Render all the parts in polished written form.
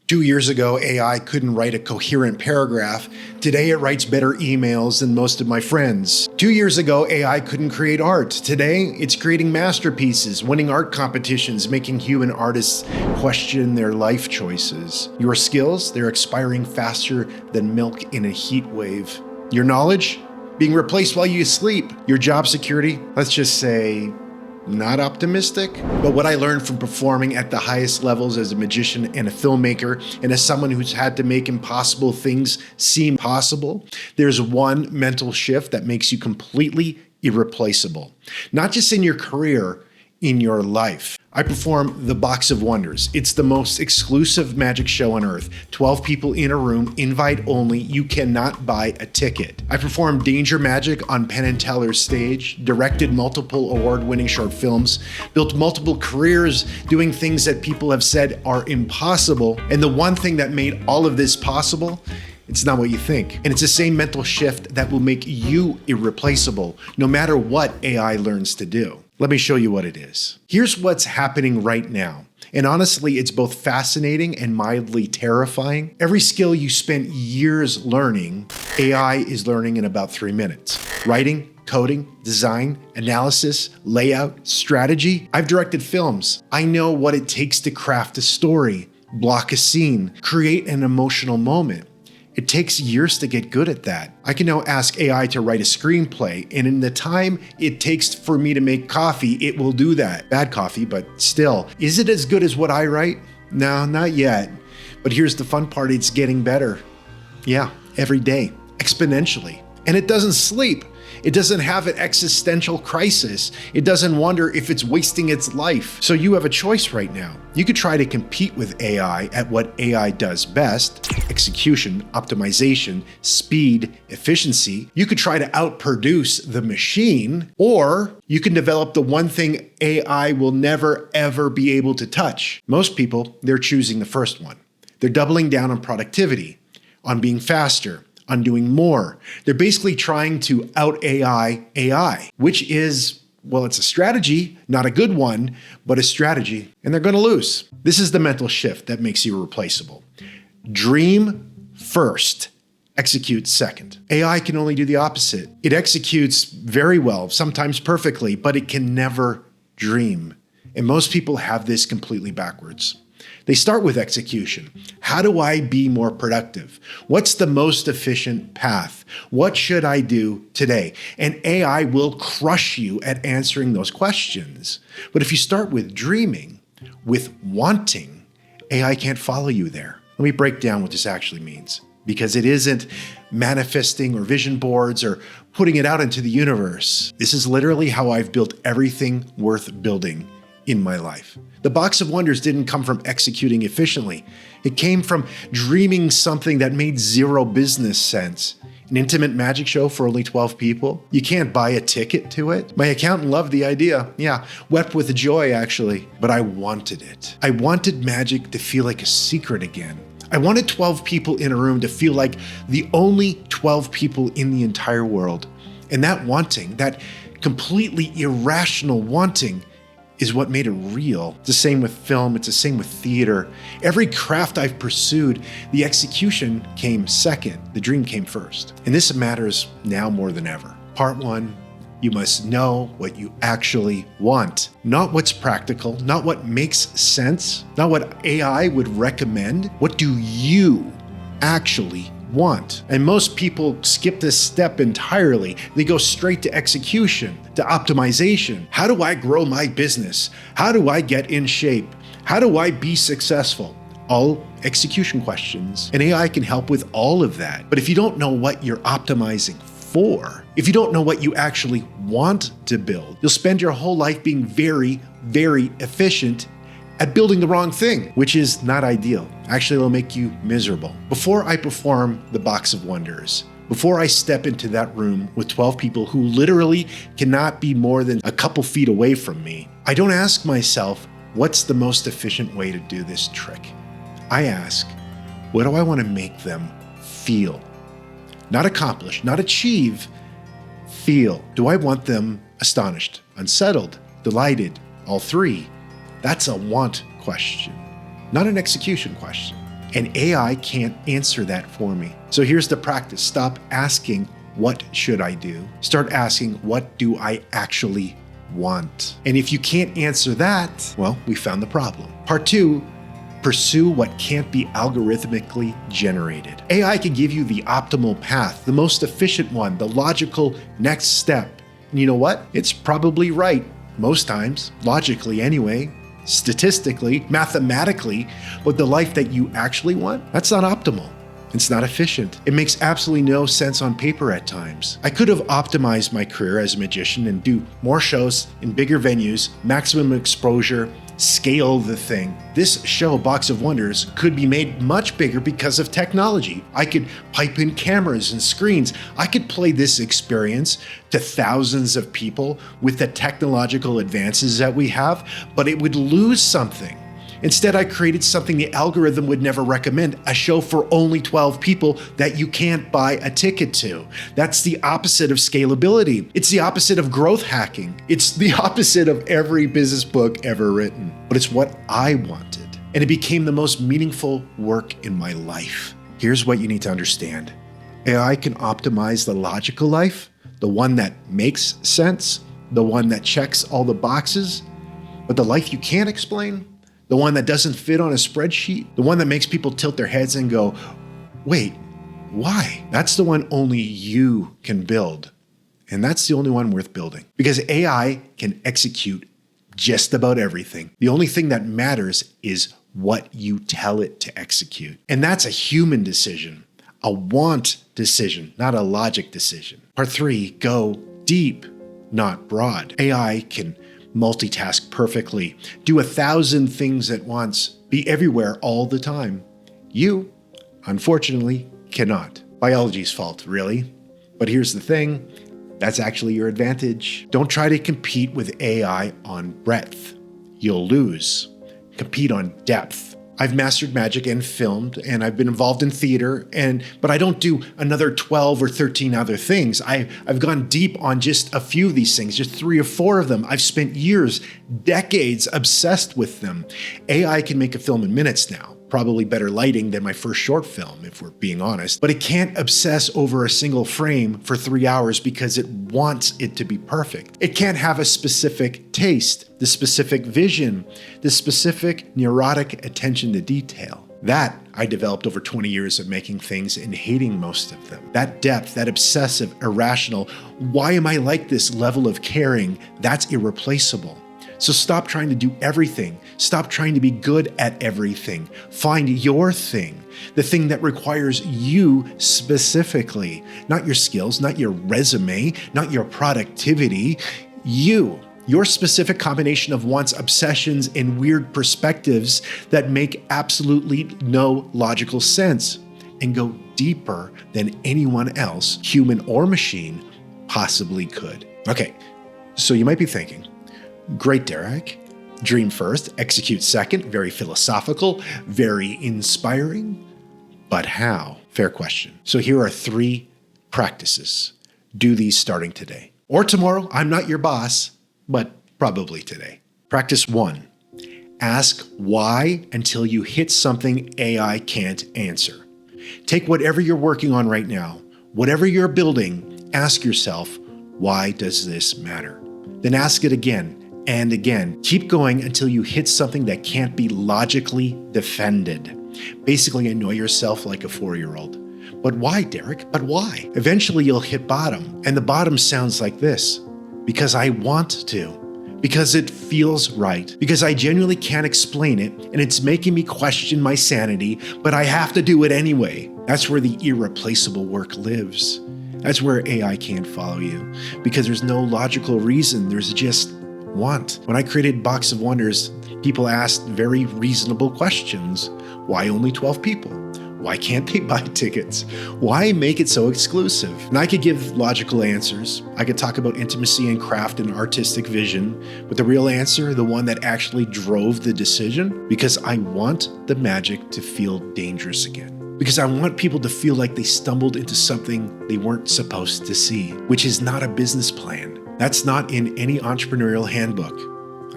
2 years ago, AI couldn't write a coherent paragraph. Today, it writes better emails than most of my friends. 2 years ago, AI couldn't create art. Today, it's creating masterpieces, winning art competitions, making human artists question their life choices. Your skills, they're expiring faster than milk in a heat wave. Your knowledge, being replaced while you sleep. Your job security, let's just say, not optimistic. But what I learned from performing at the highest levels as a magician and a filmmaker, and as someone who's had to make impossible things seem possible, there's one mental shift that makes you completely irreplaceable. Not just in your career, in your life. I perform The Box of Wonders. It's the most exclusive magic show on earth. 12 people in a room, invite only. You cannot buy a ticket. I performed Danger Magic on Penn & Teller's stage, directed multiple award-winning short films, built multiple careers doing things that people have said are impossible. And the one thing that made all of this possible, it's not what you think. And it's the same mental shift that will make you irreplaceable, no matter what AI learns to do. Let me show you what it is. Here's what's happening right now. And honestly, it's both fascinating and mildly terrifying. Every skill you spent years learning, AI is learning in about 3 minutes. Writing, coding, design, analysis, layout, strategy. I've directed films. I know what it takes to craft a story, block a scene, create an emotional moment. It takes years to get good at that. I can now ask AI to write a screenplay, and in the time it takes for me to make coffee, it will do that. Bad coffee, but still. Is it as good as what I write? No, not yet. But here's the fun part, it's getting better. Yeah, every day, exponentially. And it doesn't sleep. It doesn't have an existential crisis. It doesn't wonder if it's wasting its life. So you have a choice right now. You could try to compete with AI at what AI does best: execution, optimization, speed, efficiency. You could try to outproduce the machine, or you can develop the one thing AI will never, ever be able to touch. Most people, they're choosing the first one. They're doubling down on productivity, on being faster, on doing more. They're basically trying to out AI, which is, well, it's a strategy, not a good one, but a strategy, and they're gonna lose. This is the mental shift that makes you irreplaceable. Dream first, execute second. AI can only do the opposite. It executes very well, sometimes perfectly, but it can never dream. And most people have this completely backwards. They start with execution. How do I be more productive? What's the most efficient path? What should I do today? And AI will crush you at answering those questions. But if you start with dreaming, with wanting, AI can't follow you there. Let me break down what this actually means, because it isn't manifesting or vision boards or putting it out into the universe. This is literally how I've built everything worth building in my life. The Box of Wonders didn't come from executing efficiently. It came from dreaming something that made zero business sense. An intimate magic show for only 12 people. You can't buy a ticket to it. My accountant loved the idea. Yeah, wept with joy actually, but I wanted it. I wanted magic to feel like a secret again. I wanted 12 people in a room to feel like the only 12 people in the entire world. And that wanting, that completely irrational wanting, is what made it real. It's the same with film, it's the same with theater. Every craft I've pursued, the execution came second, the dream came first. And this matters now more than ever. Part 1, you must know what you actually want. Not what's practical, not what makes sense, not what AI would recommend. What do you actually want? And most people skip this step entirely. They go straight to execution, to optimization. How do I grow my business? How do I get in shape? How do I be successful? All execution questions. And AI can help with all of that. But if you don't know what you're optimizing for, if you don't know what you actually want to build, you'll spend your whole life being very, very efficient at building the wrong thing, which is not ideal. Actually, it'll make you miserable. Before I perform The Box of Wonders, before I step into that room with 12 people who literally cannot be more than a couple feet away from me, I don't ask myself, what's the most efficient way to do this trick? I ask, what do I want to make them feel? Not accomplish, not achieve, feel. Do I want them astonished, unsettled, delighted, all three? That's a want question, not an execution question. And AI can't answer that for me. So here's the practice. Stop asking, what should I do? Start asking, what do I actually want? And if you can't answer that, well, we found the problem. Part 2, pursue what can't be algorithmically generated. AI can give you the optimal path, the most efficient one, the logical next step. And you know what? It's probably right most times, logically anyway, statistically, mathematically, but the life that you actually want, that's not optimal. It's not efficient. It makes absolutely no sense on paper at times. I could have optimized my career as a magician and do more shows in bigger venues, maximum exposure, scale the thing. This show, Box of Wonders, could be made much bigger because of technology. I could pipe in cameras and screens. I could play this experience to thousands of people with the technological advances that we have, but it would lose something. Instead, I created something the algorithm would never recommend, a show for only 12 people that you can't buy a ticket to. That's the opposite of scalability. It's the opposite of growth hacking. It's the opposite of every business book ever written. But it's what I wanted. And it became the most meaningful work in my life. Here's what you need to understand. AI can optimize the logical life, the one that makes sense, the one that checks all the boxes, but the life you can't explain, the one that doesn't fit on a spreadsheet, the one that makes people tilt their heads and go, wait, why? That's the one only you can build. And that's the only one worth building. Because AI can execute just about everything. The only thing that matters is what you tell it to execute. And that's a human decision, a want decision, not a logic decision. Part 3, go deep, not broad. AI can multitask perfectly, do 1,000 things at once, be everywhere all the time. You, unfortunately, cannot. Biology's fault, really. But here's the thing, that's actually your advantage. Don't try to compete with AI on breadth. You'll lose. Compete on depth. I've mastered magic and filmed, and I've been involved in theater, but I don't do another 12 or 13 other things. I've gone deep on just a few of these things, just 3 or 4 of them. I've spent years, decades obsessed with them. AI can make a film in minutes now. Probably better lighting than my first short film, if we're being honest. But it can't obsess over a single frame for 3 hours because it wants it to be perfect. It can't have a specific taste, the specific vision, the specific neurotic attention to detail. That I developed over 20 years of making things and hating most of them. That depth, that obsessive, irrational, why am I like this level of caring, that's irreplaceable. So stop trying to do everything. Stop trying to be good at everything. Find your thing, the thing that requires you specifically, not your skills, not your resume, not your productivity, you. Your specific combination of wants, obsessions, and weird perspectives that make absolutely no logical sense and go deeper than anyone else, human or machine, possibly could. Okay, so you might be thinking, great, Derek. Dream first, execute second. Very philosophical, very inspiring. But how? Fair question. So here are 3 practices. Do these starting today. Or tomorrow. I'm not your boss, but probably today. Practice 1. Ask why until you hit something AI can't answer. Take whatever you're working on right now, whatever you're building, ask yourself, why does this matter? Then ask it again and again. Keep going until you hit something that can't be logically defended. Basically, annoy yourself like a 4-year-old. But why, Derek? But why? Eventually, you'll hit bottom, and the bottom sounds like this. Because I want to. Because it feels right. Because I genuinely can't explain it, and it's making me question my sanity, but I have to do it anyway. That's where the irreplaceable work lives. That's where AI can't follow you. Because there's no logical reason, there's just want. When I created Box of Wonders, people asked very reasonable questions. Why only 12 people? Why can't they buy tickets? Why make it so exclusive? And I could give logical answers. I could talk about intimacy and craft and artistic vision, but the real answer, the one that actually drove the decision, because I want the magic to feel dangerous again. Because I want people to feel like they stumbled into something they weren't supposed to see, which is not a business plan. That's not in any entrepreneurial handbook.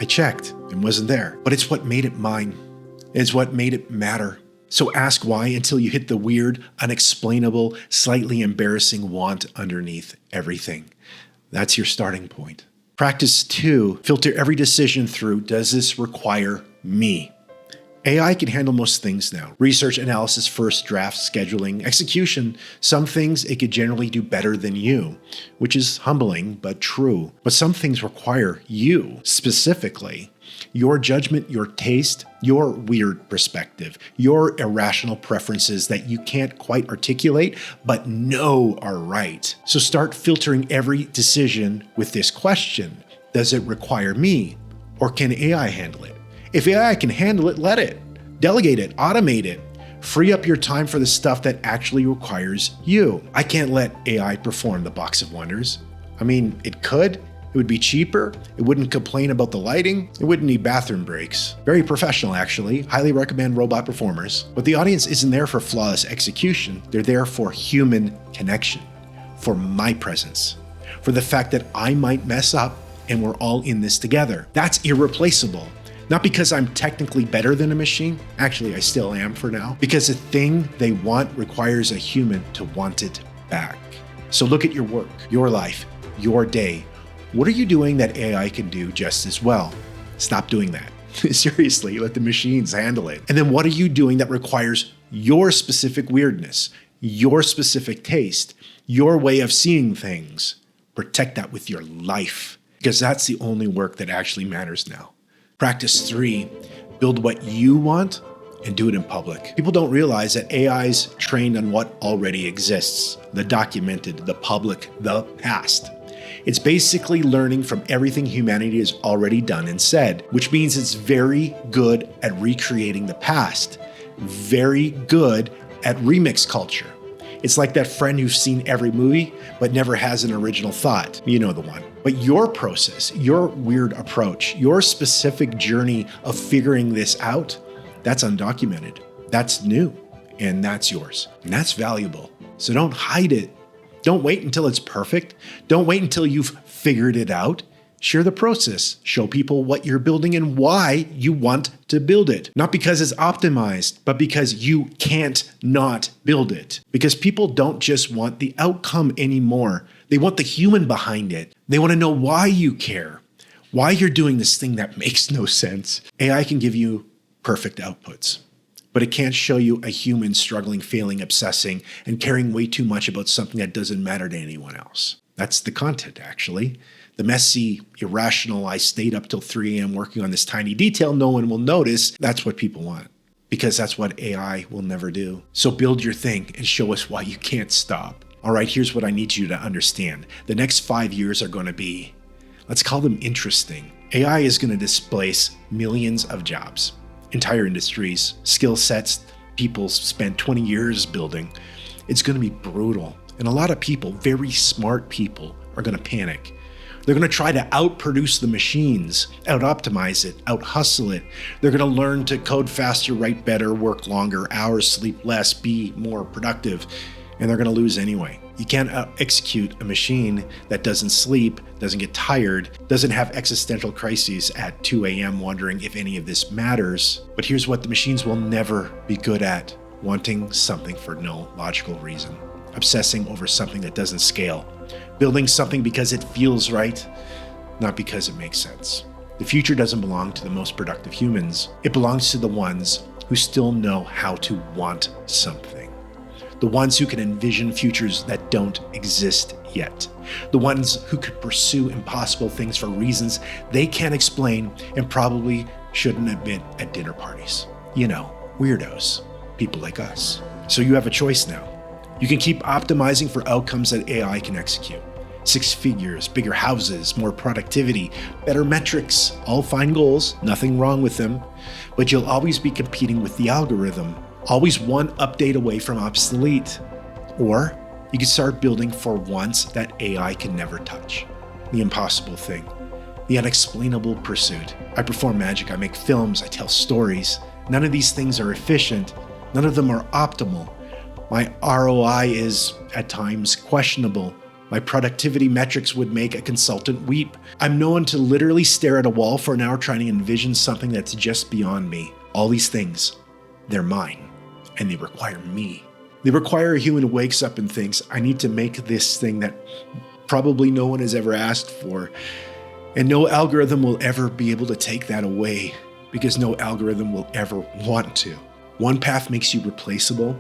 I checked and wasn't there, but it's what made it mine. It's what made it matter. So ask why until you hit the weird, unexplainable, slightly embarrassing want underneath everything. That's your starting point. Practice 2, filter every decision through, does this require me? AI can handle most things now. Research, analysis, first draft, scheduling, execution. Some things it could generally do better than you, which is humbling but true. But some things require you specifically. Your judgment, your taste, your weird perspective, your irrational preferences that you can't quite articulate but know are right. So start filtering every decision with this question. Does it require me, or can AI handle it? If AI can handle it, let it. Delegate it, automate it. Free up your time for the stuff that actually requires you. I can't let AI perform the box of wonders. I mean, it could. It would be cheaper. It wouldn't complain about the lighting. It wouldn't need bathroom breaks. Very professional, actually. Highly recommend robot performers. But the audience isn't there for flawless execution. They're there for human connection, for my presence, for the fact that I might mess up and we're all in this together. That's irreplaceable. Not because I'm technically better than a machine. Actually, I still am for now. Because the thing they want requires a human to want it back. So look at your work, your life, your day. What are you doing that AI can do just as well? Stop doing that. Seriously, let the machines handle it. And then what are you doing that requires your specific weirdness, your specific taste, your way of seeing things? Protect that with your life, because that's the only work that actually matters now. Practice 3, build what you want and do it in public. People don't realize that AI's trained on what already exists, the documented, the public, the past. It's basically learning from everything humanity has already done and said, which means it's very good at recreating the past, very good at remix culture. It's like that friend who's seen every movie but never has an original thought. You know the one. But your process, your weird approach, your specific journey of figuring this out, that's undocumented. That's new, and that's yours. And that's valuable. So don't hide it. Don't wait until it's perfect. Don't wait until you've figured it out. Share the process. Show people what you're building and why you want to build it. Not because it's optimized, but because you can't not build it. Because people don't just want the outcome anymore. They want the human behind it. They want to know why you care, why you're doing this thing that makes no sense. AI can give you perfect outputs, but it can't show you a human struggling, failing, obsessing, and caring way too much about something that doesn't matter to anyone else. That's the content, actually. The messy, irrational, I stayed up till 3 a.m. working on this tiny detail no one will notice, that's what people want. Because that's what AI will never do. So build your thing and show us why you can't stop. All right, here's what I need you to understand. The next 5 years are going to be, let's call them interesting. AI is going to displace millions of jobs, entire industries, skill sets people spent 20 years building. It's going to be brutal. And a lot of people, very smart people, are going to panic. They're going to try to outproduce the machines, out-optimize it, out-hustle it. They're going to learn to code faster, write better, work longer, hours, sleep less, be more productive, and they're going to lose anyway. You can't execute a machine that doesn't sleep, doesn't get tired, doesn't have existential crises at 2 a.m. wondering if any of this matters. But here's what the machines will never be good at: wanting something for no logical reason, obsessing over something that doesn't scale, building something because it feels right, not because it makes sense. The future doesn't belong to the most productive humans. It belongs to the ones who still know how to want something. The ones who can envision futures that don't exist yet. The ones who could pursue impossible things for reasons they can't explain and probably shouldn't admit at dinner parties. You know, weirdos, people like us. So you have a choice now. You can keep optimizing for outcomes that AI can execute. 6 figures, bigger houses, more productivity, better metrics, all fine goals, nothing wrong with them. But you'll always be competing with the algorithm, always one update away from obsolete. Or you can start building for once that AI can never touch. The impossible thing, the unexplainable pursuit. I perform magic, I make films, I tell stories. None of these things are efficient. None of them are optimal. My ROI is, at times, questionable. My productivity metrics would make a consultant weep. I'm known to literally stare at a wall for an hour trying to envision something that's just beyond me. All these things, they're mine. and they require me. They require a human who wakes up and thinks, I need to make this thing that probably no one has ever asked for. And no algorithm will ever be able to take that away, because no algorithm will ever want to. One path makes you replaceable,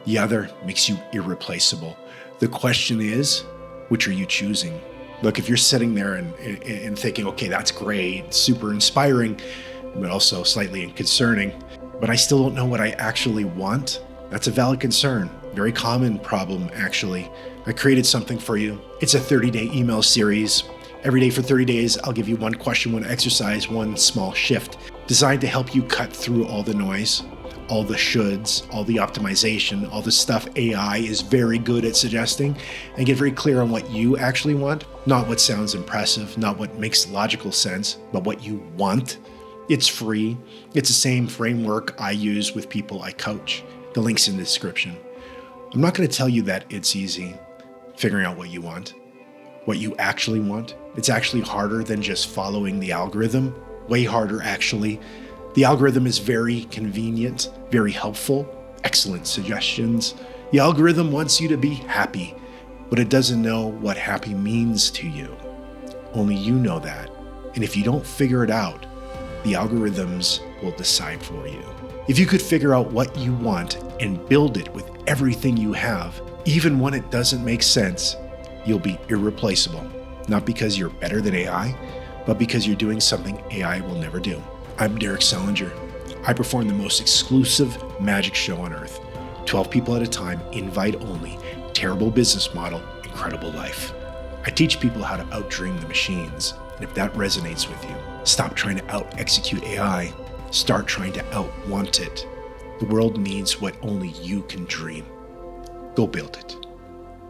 the other makes you irreplaceable. The question is, which are you choosing? Look, if you're sitting there and thinking, okay, that's great, super inspiring, but also slightly concerning, but I still don't know what I actually want, that's a valid concern. Very common problem, actually. I created something for you. It's a 30-day email series. Every day for 30 days, I'll give you one question, one exercise, one small shift, designed to help you cut through all the noise, all the shoulds, all the optimization, all the stuff AI is very good at suggesting, and get very clear on what you actually want, not what sounds impressive, not what makes logical sense, but what you want. It's free. It's the same framework I use with people I coach. The link's in the description. I'm not going to tell you that it's easy figuring out what you want, what you actually want. It's actually harder than just following the algorithm. Way harder, actually. The algorithm is very convenient, very helpful, excellent suggestions. The algorithm wants you to be happy, but it doesn't know what happy means to you. Only you know that. And if you don't figure it out, the algorithms will decide for you. If you could figure out what you want and build it with everything you have, even when it doesn't make sense, you'll be irreplaceable. Not because you're better than AI, but because you're doing something AI will never do. I'm Derek Selinger. I perform the most exclusive magic show on earth. 12 people at a time, invite only, terrible business model, incredible life. I teach people how to outdream the machines. And if that resonates with you, stop trying to out-execute AI. Start trying to out-want it. The world needs what only you can dream. Go build it.